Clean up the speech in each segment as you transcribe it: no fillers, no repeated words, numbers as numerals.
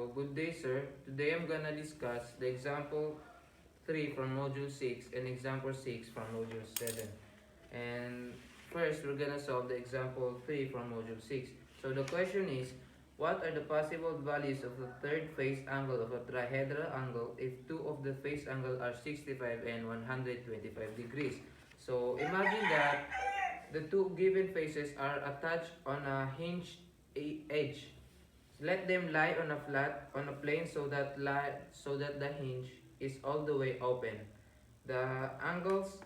So, good day, sir. Today I'm gonna discuss the example 3 from module 6 and example 6 from module 7. And first, we're gonna solve the example 3 from module 6. So, the question is, what are the possible values of the third phase angle of a trihedral angle if two of the phase angle are 65 and 125 degrees? So, imagine that the two given faces are attached on a hinged edge. Let them lie on a plane so that the hinge is all the way open. The angles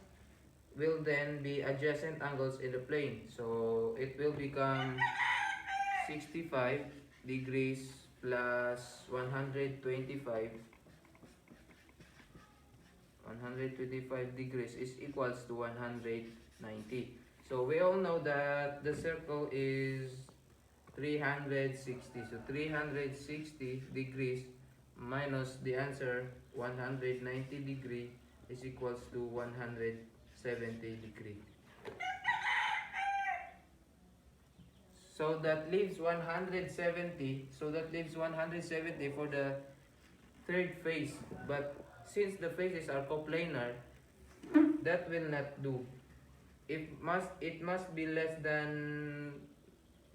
will then be adjacent angles in the plane. So it will become 65 degrees plus 125. 125 degrees is equals to 190. So we all know that the circle is 360. So 360 degrees minus the answer 190 degree is equals to 170 degree. So that leaves 170. So that leaves 170 for the third phase. But since the phases are coplanar, that will not do. It must be less than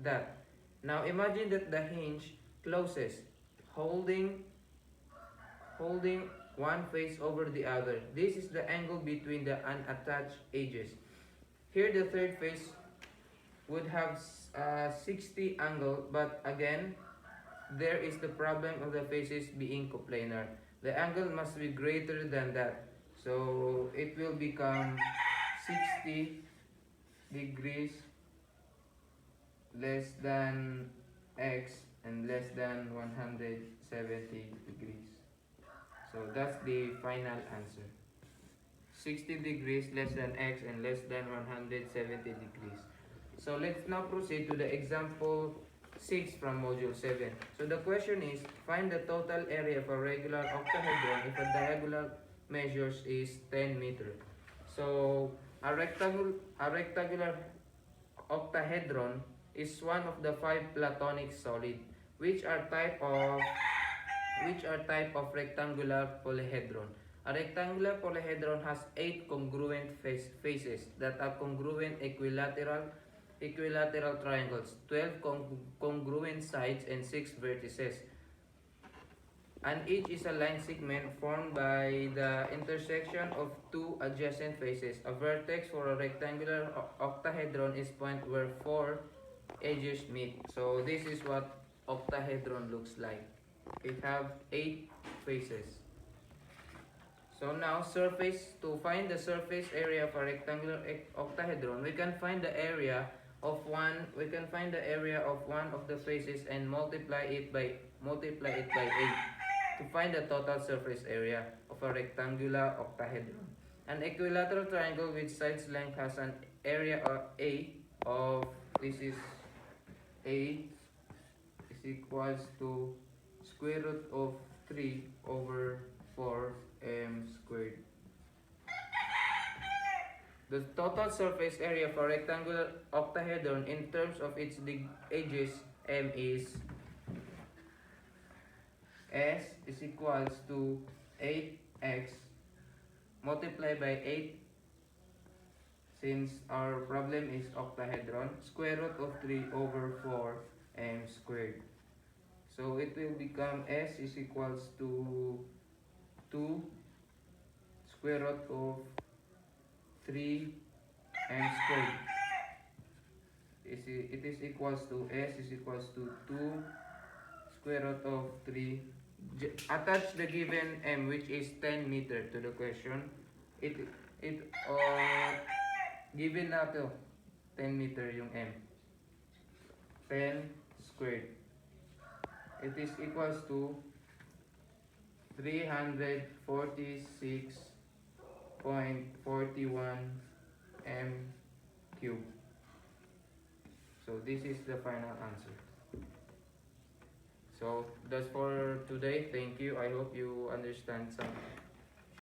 that. Now imagine that the hinge closes, holding one face over the other. This is the angle between the unattached edges. Here the third face would have 60 angle, but again there is the problem of the faces being coplanar. The angle must be greater than that. So it will become 60 degrees less than x and less than 170 degrees. So that's the final answer. 60 degrees less than x and less than 170 degrees. So let's now proceed to the example 6 from module 7. So the question is, find the total area of a regular octahedron if a diagonal measures is 10 meters. So a rectangular octahedron is one of the 5 platonic solid which are type of rectangular polyhedron. A rectangular polyhedron has 8 congruent faces that are congruent equilateral triangles, 12 congruent sides and 6 vertices. And each is a line segment formed by the intersection of two adjacent faces. A vertex for a rectangular octahedron is point where 4 edges meet. So this is what octahedron looks like. It have 8 faces. So now to find the surface area of a rectangular octahedron, we can find the area of one of the faces and multiply it by 8 to find the total surface area of a rectangular octahedron. An equilateral triangle with sides length has an area A of this is A is equals to square root of 3 over 4 m squared. The total surface area for rectangular octahedron in terms of its edges m is S is equals to 8x multiplied by 8 since our problem is octahedron, square root of 3 over 4 m squared. So it will become S is equals to 2 square root of 3 m squared. It is equals to S is equals to 2 square root of 3. Attach the given m which is 10 meter to the question. Given na to 10 meter yung m. 10 squared. It is equals to 346.41 m cubed. So this is the final answer. So that's for today. Thank you. I hope you understand some